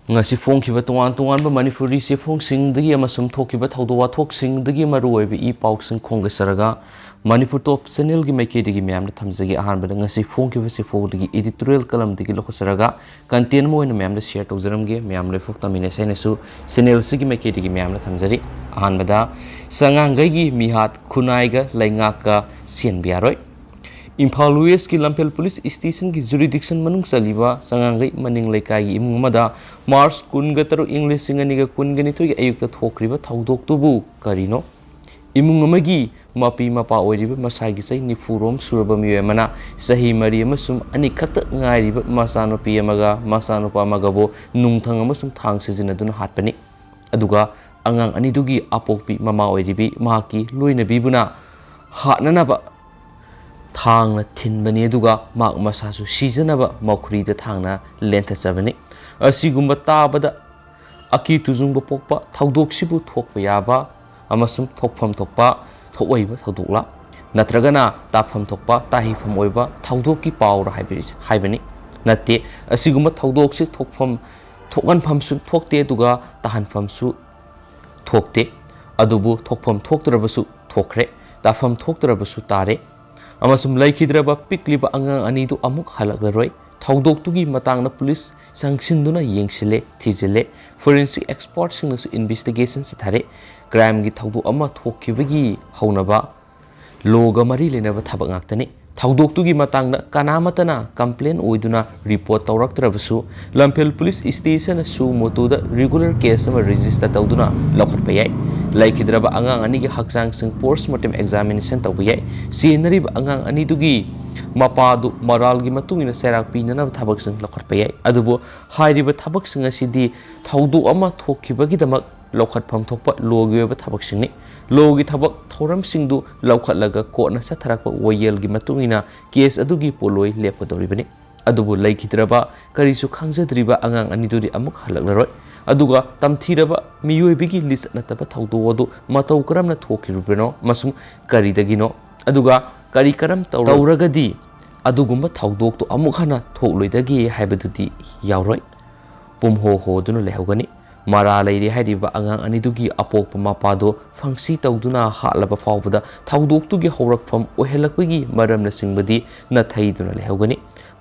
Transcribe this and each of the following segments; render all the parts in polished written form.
ngasi phongkhiba tongan manipuri se phongsingdagi amasum thokhiba thawdo wathoksingdagi maruoiba I pausing khongasaraga manipur top channel gi maikedi gi myam na thamjagi ahanbada ngasi phongkhiba se phogdagi editorial kalam dagi lokhasaraga content mo ina myam na share tawjaramge myam le phok tamine sainasu channel sigi maikedi gi myam na thamjari ahanbada sangangai gi mihat khunaiga laingaka sienbiaroi Imphal West ki Lampel Police Station ki jurisdiction manung saliba sangangai maning laikai imung amada March 17 English singaniga 19 gi ayukta thokriba thawdok tubu karino imung amagi mapi mapa oiriba masai gi sai nifurom suraba miyo mana sahi mari amasum ani khata ngairiba masano pi amaga masano pa magabo nungthang amasum thang sijinaduna hatpani aduga angang ani dugi apokpi mama oiribi mahaki loinabi buna hatnanaba thang na thinbani aduga mak masasu sijanaba makhuri da thangna lentha chabani asigumba tabada aki tujungba pokpa thawdok sibu thokpa yaba amasum thokpham thokpa thokwaiba thawdokla natragana tappham thokpa tahifam oiba thawdok ki pawra haibani natte asigumba thawdok si thokpham thokanpham su thokte aduga tahanpham su thokte adubu thokpham thoktrabasu thokre tafam thoktrabasu tare amasum laikhidraba pikliba angang ani du amuk halaglaroi thawdok tugi matangna police sangsinduna yengsile thijile forensic experts singnasu investigation sithare crime gi thawdu ama thokkibagi haunaba loga mari lenaba thabak ngaktani thawdok tugi matangna kanamatana complaint oiduna report tawraktrabasu Lampel police station su motoda regular case ama register tawduna lokhatpayai laikhidraba angang ani gi hakjang sing postmortem examination tawbiyai sinariba angang ani dugi mapadu moral gi matungina serak pinana thabak sing lokhatpayai adubo hairiba thabak sing asidi thawdu ama thokkibagi damak lokhatpham thokpa logi ba thabak singni logi thabak thoram singdu lokhatlaga kona satharakpa wayel gi matungina case adugi poloi lepkodoribani adubo laikhidraba karisu khangjadriba angang ani duri amuk halaklaroi aduga tamthiraba miyoibigi list nataba thawdo adu matau karamna thokirubeno masum karidagino aduga kari karam tawragadi adugumba thawdok to amuk hana thokloidagi haibadudi yauroi pumho ho dunu lehogani mara leiri haidiba angang anidugi apokpa mapado fangsi tawduna halaba fawbada thawdok tugi haurakpham ohelakpagi maramna singbadi na thaiduna lehogani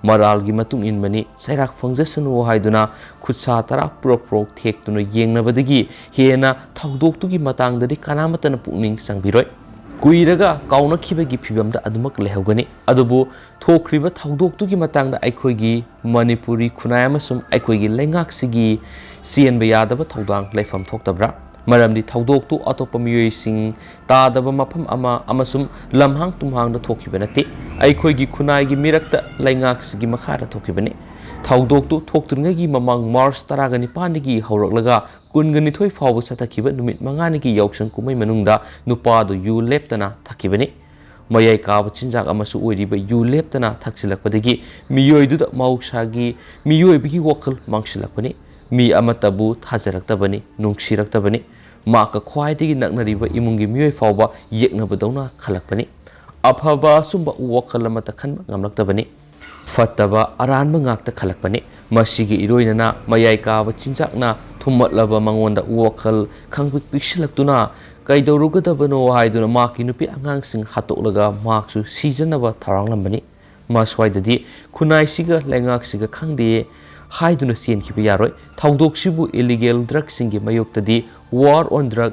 Maral gi matung in mani sairak fangjasanu haiduna khutsa tara prok thekduna yengnabadagi hena thawdok tugi matangdadi kanamatana pukning sangbiroi kuiraga kauna khibagi phibamda adumak lehogani adubu thokriba thawdok tugi matangda aikhoigi manipuri khunai amasum aikhoigi lengak sigi sienba yadaba thawdang leifam thoktabra maramdi thawdok tu atopa miyoi sing tadaba mafam ama amasum lamhang tumhang da thokhiba nate aikhoigi khunai gi mirakta laingak sigi makhara thokhibani thawdok tu thokturngagi mamang March 19 gi hauраklaga 22 fawba satakhiba numit mangani gi yausang kumai manungda nupa du yu leptana thakibani mayai kaba chinjak amasu oiriba yu leptana thaksilakpadagi miyoi du da mausagi miyoi bigi wakal mangsilakpani mi amatabu thajaraktabani nungsiraktabani maka khwaidagi naknariba imungi miyoi fawba yeknabadawna khalakpani afaba sumba wakal amata khanba ngamlaktabani fataba aranba ngakta khalakpani masigi iroinana mayai kaba chinjakna thumatlaba mangonda wakal khangpik pikshilaktuna kaidawrugadabano haiduna maki nupi angangsing hatoklaga maksu sijanaba tharanglambani maswaidadi khunai siga lengak siga khangde haiduna sien khiba yaroi thawdok sibu illegal drug singi mayoktadi war on drug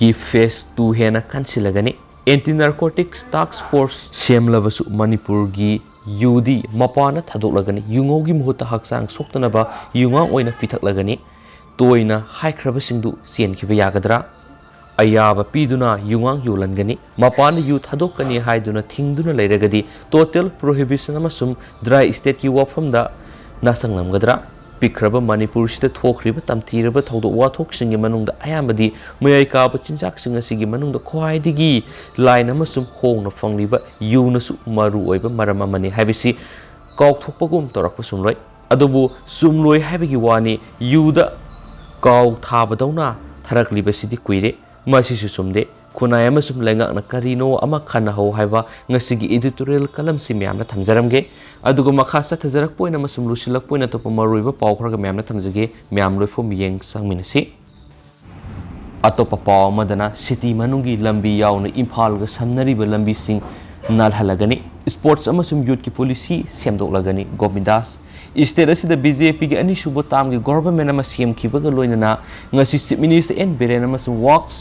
ki phase 2 hena kansilagani anti narcotics task force semlabasu manipur gi yudi mapana thadoklagani yungogi muhuta haksang soktanaba yungang oina pithaklagani toina haikrabasingdu sien khiba yagadra ayaba piduna yungang yolangani mapana yu thadokani haiduna thingduna leiragadi total prohibition amasum dry state ki wafamda nasanglamgadra pikraba manipur sida thokriba tamthiraba thawdok wathok singi manungda ayambadi mayai kaba chinjak singa sigi manungda khwaidigi line amasum hongna fangliba yunasu maru oiba marama mani habisi kawthokpagum torakpa sumloi adubu sumloi habigi wani yuda kaw thabadawna tharakliba sidi kuire masisu sumde khunai amasum lengakna karino ama khanahau haiba ngasigi editorial kalam si myamna thamjaramge adugo makha sathajarak poina amasum lusilak poina topa maruiba paw khraga myamna thamjage myam loifom yeng sangminasi atopa paw amadana city manungi lambi yauna imphal ga samnariba lambi sing nalhalagani sports amasum youth ki policy semdoklagani govindas state asida BJP ki ani subo tam ki government ama CM khibaga loinana ngasi chief minister and beren amasum works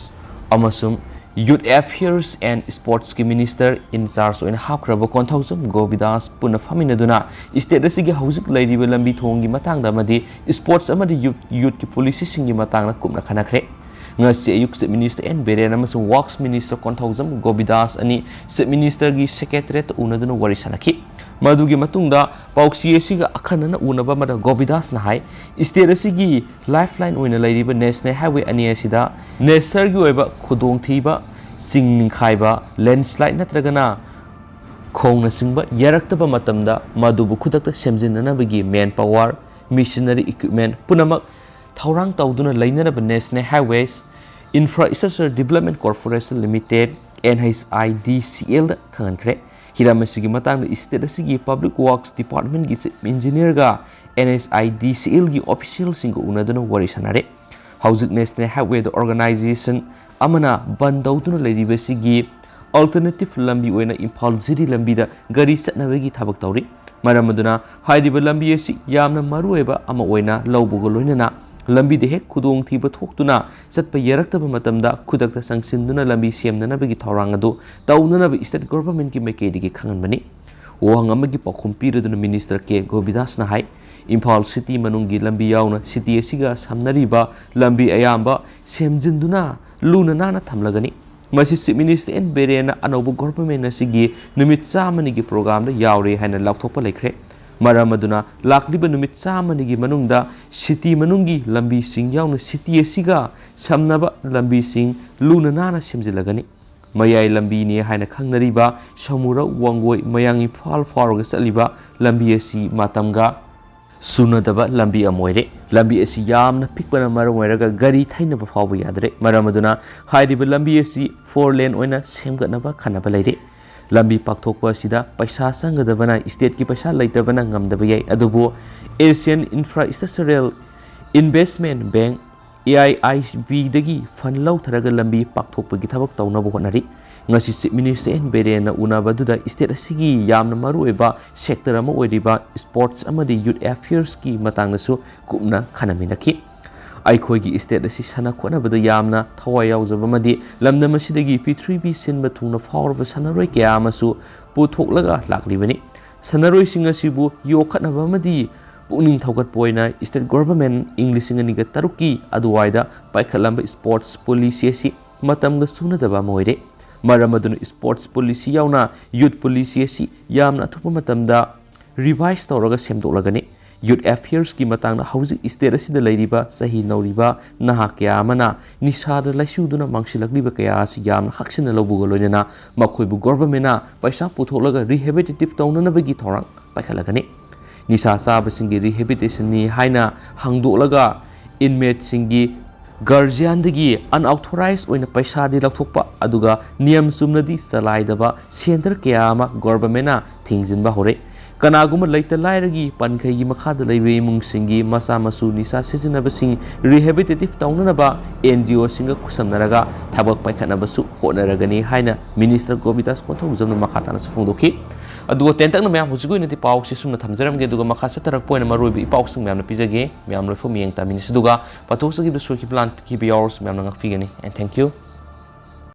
amasum youth affairs and sports ki minister in charge oina hakraba konthausum govindas puna faminaduna state asigi hauzik lairiba lambi thongi matangda amadi sports amadi youth ki policy singi matangna kumna khanakre ngasi ayuk chief minister and beren amasum works minister konthausum govindas ani chief minister gi secretariat unaduna wari sanaki madugi matungda pauksi asiga akhanana unaba mada govindas na hai state asigi lifeline oina lairiba national highway ani asida nesar gi oiba khudong thiba singning khaiba landslide natragana khongna singba yaraktaba matamda madubu khudakta semjinna bagi manpower machinery equipment punamak thaurang tawduna lainaraba national highways infrastructure development corporation limited NHIDCL khangankre hiramasi gi matang state asigi public works department gi engineer ga NHIDCL gi official sing unaduna wari sanare hauzik national highway the organization amana bandawduna lairibasi gi alternative lambi oina imphal jiri lambi da gari satnabagi thabak tawri maramaduna haidiba lambi asi yamna marueba ama oina lawbugo loinana lambi de hek khudong thiba thoktuna satpa yaraktaba matamda khudakta sangsinduna lambi semnanabagi thawrang adu tawnanaba state government ki maikedi gi khanganbani wangama gi pakhum piraduna minister ke govindas na hai imphal city manungi lambi yauna city asiga samnariba lambi ayamba semjinduna luna nana thamlagani masi chief minister and berena anobu government asigi numit chamani gi program da yauri haina laukthokpa laikre maramaduna lakliba numit chamani gi manungda city manungi lambi sing yauna city asiga samnaba lambi sing luna nana semjilagani mayai lambi ni haina khangnariba samura wangoi mayang imphal faroga saliba lambi asi matamga sunadaba lambi amoire lambi asi yamna pikpana maroiraga gari thainaba fawba yadre maramaduna hairiba lambi asi 4 lane oina semgatnaba khanaba leire lambi pakthokpa sida paisa sangadabana state ki paisa leitabana ngamdaba yai adubo Asian Infrastructural Investment Bank AIIB dagi fund law tharaga lambi pakthokpa gi thabak tawnaba honari ngasi chief minister and berena unabaduda state asigi yamna marueba sector ama oiriba sports amadi youth affairs ki matangnasu kumna khanaminaki aikhoigi state asi sana khonabada yamna thawai yaujaba madi lamdam asidagi P3B sinba thungna fawrba sanaroi kya amasu puthoklaga laklibani sanaroi singasibu yokhatnaba madi puning thawgat poina state government English singaniga taruki aduwaida paikhalamba sports policy asi matamga sunadaba moire maramaduna sports policy yauna youth policy asi yamna thupa matamda revise tawraga semdoklagani youth affairs ki matangna hauzik state asida lairiba sahi nauriba naha kya amana nisada laisuduna mangsilakliba kya asi yamna haksina lobugo loinana makhoibu government na paisa putholaga rehabilitative tawnanabagi thorang paikhalagani nisa sabasingi rehabilitation ni haina hangdolaga inmate singi guardian dagi unauthorized oina paisa di lathokpa aduga niyam sumnadi salaidaba center kya government na thingjinba hore kanaguma leita lairagi pankhai gi makhada leibe imung singi masa masu nisa sijinaba sing rehabilitative tawnanaba NGO singa kusamnaraga thabak paikhanaba su honaragani haina minister govindas konthaujamna makhatana sufungdoki adugo tentak na myam hujigo inati pauk si sumna thamjaramge aduga makha satarak poina maroibi pauk sing myamna pijage myam loi fo miyeng tamini siduga pathok sagi do soki plan ki bi hours myamna ngakfigani and thank you